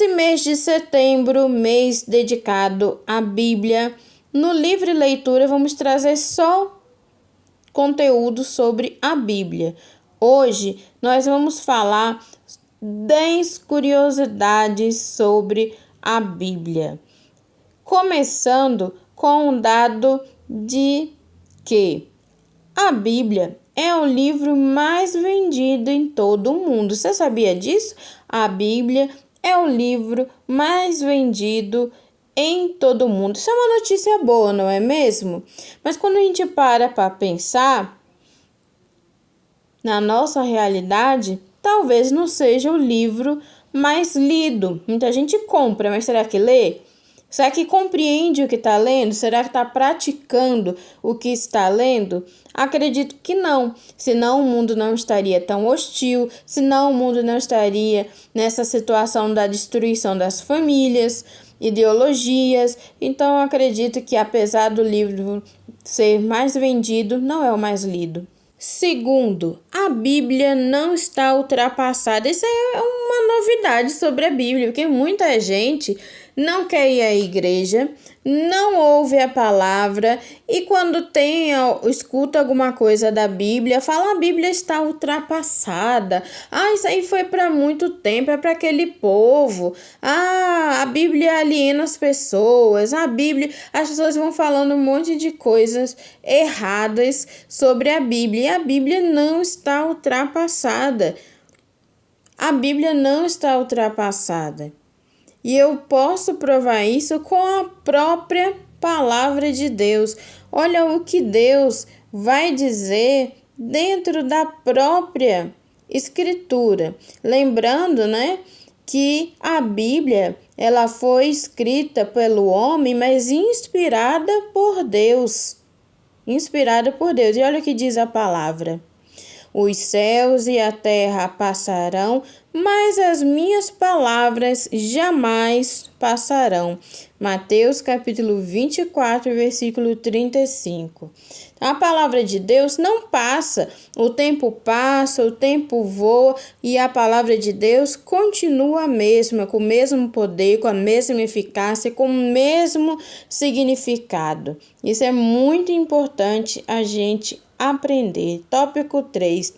Nesse mês de setembro, mês dedicado à Bíblia, no Livre Leitura vamos trazer só conteúdo sobre a Bíblia. Hoje nós vamos falar 10 curiosidades sobre a Bíblia. Começando com um dado de que a Bíblia é o livro mais vendido em todo o mundo. Você sabia disso? A Bíblia é o livro mais vendido em todo o mundo. Isso é uma notícia boa, não é mesmo? Mas quando a gente para pensar na nossa realidade, talvez não seja o livro mais lido. Muita gente compra, mas será que lê? Será que compreende o que está lendo? Será que está praticando o que está lendo? Acredito que não. Senão o mundo não estaria tão hostil, senão o mundo não estaria nessa situação da destruição das famílias, ideologias. Então acredito que apesar do livro ser mais vendido, não é o mais lido. Segundo, a Bíblia não está ultrapassada. Isso é uma novidade sobre a Bíblia, porque muita gente não quer ir à igreja, não ouve a palavra e quando escuta alguma coisa da Bíblia, fala a Bíblia está ultrapassada. Isso aí foi para muito tempo, é para aquele povo. A Bíblia aliena as pessoas. As pessoas vão falando um monte de coisas erradas sobre a Bíblia. E a Bíblia não está ultrapassada. A Bíblia não está ultrapassada. E eu posso provar isso com a própria palavra de Deus. Olha o que Deus vai dizer dentro da própria Escritura. Lembrando, que a Bíblia ela foi escrita pelo homem, mas inspirada por Deus. Inspirada por Deus. E olha o que diz a palavra. Os céus e a terra passarão, mas as minhas palavras jamais passarão. Mateus capítulo 24, versículo 35. A palavra de Deus não passa. O tempo passa, o tempo voa e a palavra de Deus continua a mesma, com o mesmo poder, com a mesma eficácia, com o mesmo significado. Isso é muito importante a gente aprender. Tópico 3.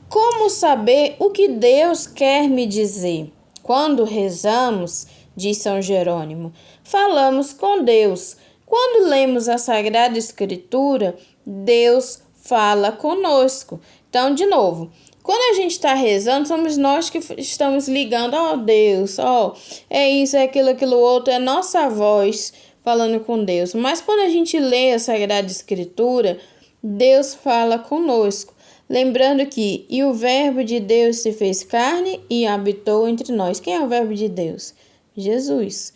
Como saber o que Deus quer me dizer? Quando rezamos, diz São Jerônimo, falamos com Deus. Quando lemos a Sagrada Escritura, Deus fala conosco. Então, de novo, quando a gente está rezando, somos nós que estamos ligando, Deus, é isso, é aquilo outro, é nossa voz falando com Deus. Mas quando a gente lê a Sagrada Escritura, Deus fala conosco, lembrando que e o verbo de Deus se fez carne e habitou entre nós. Quem é o verbo de Deus? Jesus,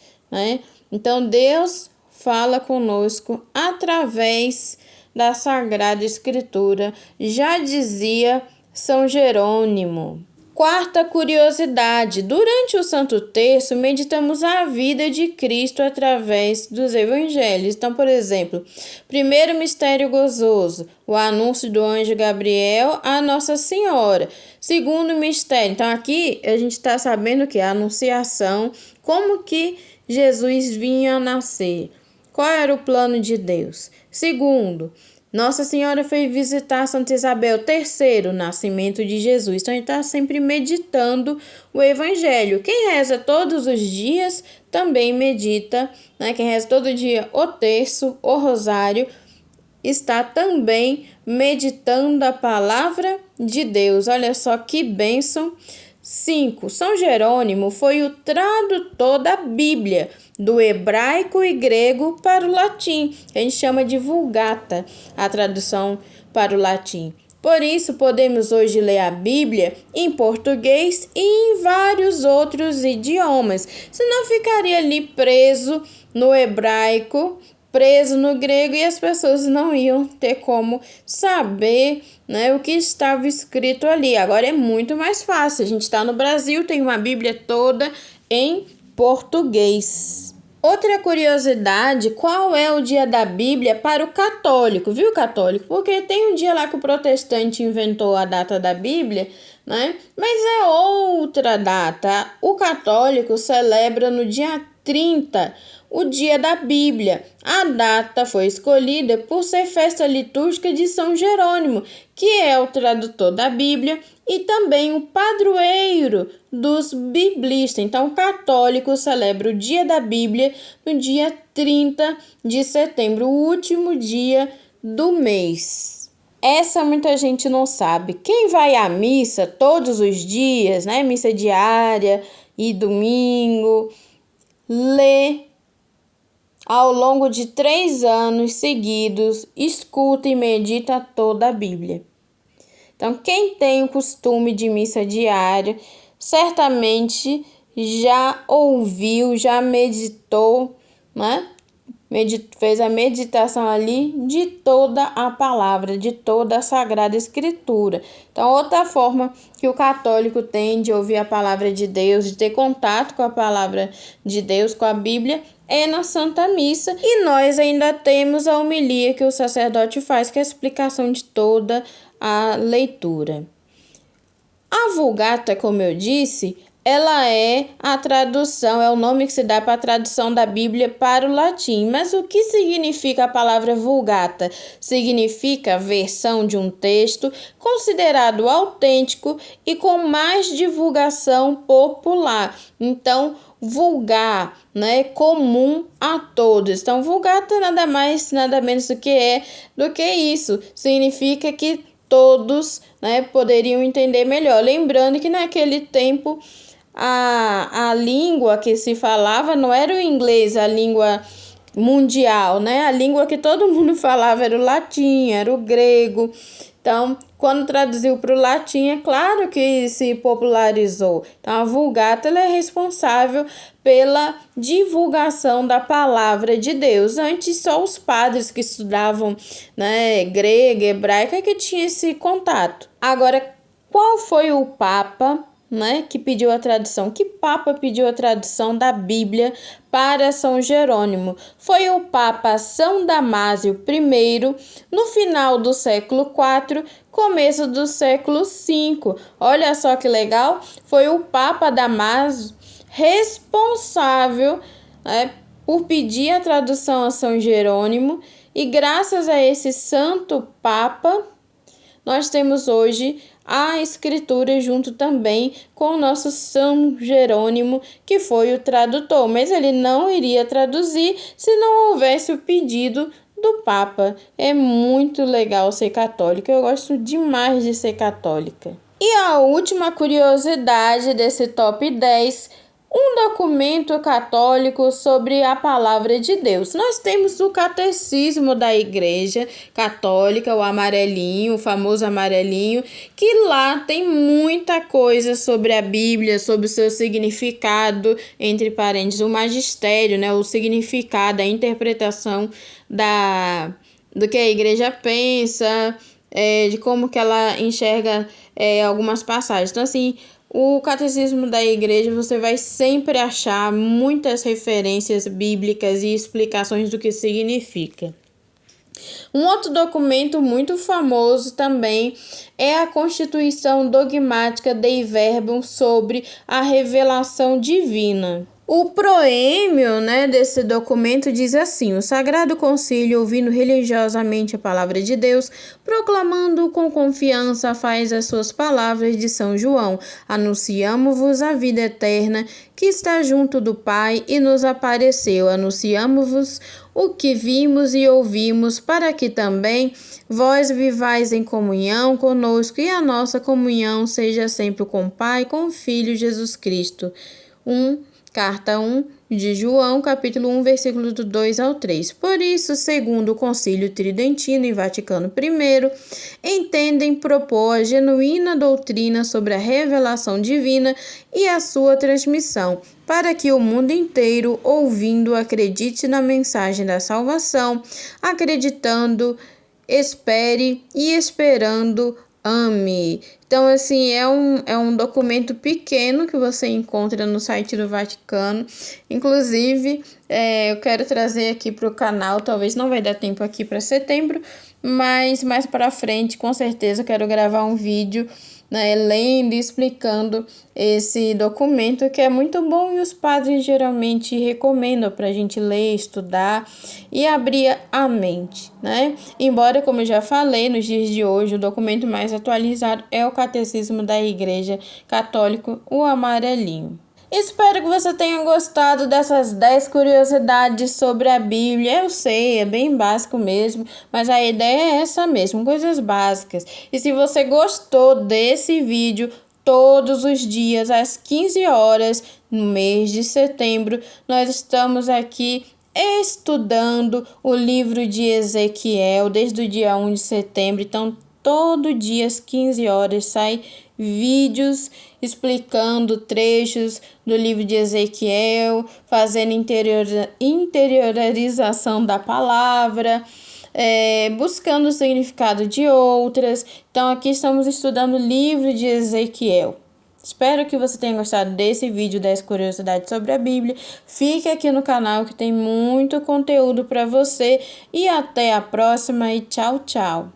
Então Deus fala conosco através da Sagrada Escritura, já dizia São Jerônimo. Quarta curiosidade, durante o Santo Terço, meditamos a vida de Cristo através dos evangelhos. Então, por exemplo, primeiro mistério gozoso, o anúncio do anjo Gabriel a Nossa Senhora. Segundo mistério, então aqui a gente está sabendo que a anunciação, como que Jesus vinha a nascer, qual era o plano de Deus. Segundo, Nossa Senhora foi visitar Santa Isabel. Terceiro, nascimento de Jesus. Então, a gente está sempre meditando o Evangelho. Quem reza todos os dias também medita, Quem reza todo dia o terço, o rosário, está também meditando a palavra de Deus. Olha só que bênção. 5. São Jerônimo foi o tradutor da Bíblia, do hebraico e grego para o latim. A gente chama de Vulgata, a tradução para o latim. Por isso, podemos hoje ler a Bíblia em português e em vários outros idiomas. Senão ficaria ali preso no hebraico, preso no grego e as pessoas não iam ter como saber o que estava escrito ali. Agora é muito mais fácil. A gente está no Brasil, tem uma Bíblia toda em português. Outra curiosidade, qual é o dia da Bíblia para o católico, viu, católico? Porque tem um dia lá que o protestante inventou a data da Bíblia, né? Mas é outra data. O católico celebra no dia 30, o dia da Bíblia. A data foi escolhida por ser festa litúrgica de São Jerônimo, que é o tradutor da Bíblia e também o padroeiro dos biblistas. Então, o católico celebra o dia da Bíblia no dia 30 de setembro, o último dia do mês. Essa muita gente não sabe. Quem vai à missa todos os dias, né? Missa diária e domingo, lê ao longo de 3 anos seguidos, escuta e medita toda a Bíblia. Então, quem tem o costume de missa diária, certamente já ouviu, já meditou, né? Fez a meditação ali de toda a palavra, de toda a Sagrada Escritura. Então, outra forma que o católico tem de ouvir a palavra de Deus, de ter contato com a palavra de Deus, com a Bíblia, é na Santa Missa. E nós ainda temos a homilia que o sacerdote faz, que é a explicação de toda a leitura. A Vulgata, como eu disse, ela é a tradução, é o nome que se dá para a tradução da Bíblia para o latim. Mas o que significa a palavra Vulgata? Significa versão de um texto considerado autêntico e com mais divulgação popular. Então, vulgar, né, comum a todos. Então, Vulgata nada mais, nada menos do que isso. Significa que todos, né, poderiam entender melhor. Lembrando que naquele tempo a língua que se falava não era o inglês, a língua mundial, né? A língua que todo mundo falava era o latim, era o grego. Então, quando traduziu para o latim, é claro que se popularizou. Então, a Vulgata ela é responsável pela divulgação da palavra de Deus. Antes, só os padres que estudavam, né, grego, hebraico, é que tinha esse contato. Agora, qual foi o Papa, né, que pediu a tradução? Que Papa pediu a tradução da Bíblia para São Jerônimo? Foi o Papa São Damásio I, no final do século IV, começo do século V. Olha só que legal, foi o Papa Damásio responsável, né, por pedir a tradução a São Jerônimo, e graças a esse santo Papa, nós temos hoje a escritura junto também com o nosso São Jerônimo, que foi o tradutor, mas ele não iria traduzir se não houvesse o pedido do Papa. É muito legal ser católica, eu gosto demais de ser católica. E a última curiosidade desse top 10, um documento católico sobre a palavra de Deus. Nós temos o Catecismo da Igreja Católica, o amarelinho, o famoso amarelinho, que lá tem muita coisa sobre a Bíblia, sobre o seu significado, entre parênteses, o magistério, né, o significado, a interpretação do que a igreja pensa, de como que ela enxerga algumas passagens. Então, assim, o Catecismo da Igreja, você vai sempre achar muitas referências bíblicas e explicações do que significa. Um outro documento muito famoso também é a Constituição Dogmática Dei Verbum sobre a revelação divina. O proêmio, né, desse documento diz assim: o Sagrado Concílio, ouvindo religiosamente a palavra de Deus, proclamando com confiança, faz as suas palavras de São João: anunciamo-vos a vida eterna que está junto do Pai e nos apareceu. Anunciamo-vos o que vimos e ouvimos, para que também vós vivais em comunhão conosco e a nossa comunhão seja sempre com o Pai e com o Filho Jesus Cristo. Carta 1 de João, capítulo 1, versículos do 2 ao 3. Por isso, segundo o Concílio Tridentino e Vaticano I, entendem propor a genuína doutrina sobre a revelação divina e a sua transmissão, para que o mundo inteiro, ouvindo, acredite na mensagem da salvação, acreditando, espere e esperando, Ame. Então, assim, é um documento pequeno que você encontra no site do Vaticano. Inclusive, eu quero trazer aqui para o canal, talvez não vai dar tempo aqui para setembro, mas mais para frente, com certeza, eu quero gravar um vídeo, né, lendo e explicando esse documento que é muito bom e os padres geralmente recomendam para a gente ler, estudar e abrir a mente, né? Embora, como eu já falei, nos dias de hoje, o documento mais atualizado é o Catecismo da Igreja Católica, o amarelinho. Espero que você tenha gostado dessas 10 curiosidades sobre a Bíblia. Eu sei, é bem básico mesmo, mas a ideia é essa mesmo, coisas básicas. E se você gostou desse vídeo, todos os dias às 15 horas, no mês de setembro, nós estamos aqui estudando o livro de Ezequiel desde o dia 1 de setembro. Então, todo dia às 15 horas sai vídeos explicando trechos do livro de Ezequiel, fazendo interiorização da palavra, buscando o significado de outras. Então, aqui estamos estudando o livro de Ezequiel. Espero que você tenha gostado desse vídeo, 10 curiosidades sobre a Bíblia. Fique aqui no canal que tem muito conteúdo para você. E até a próxima e tchau, tchau.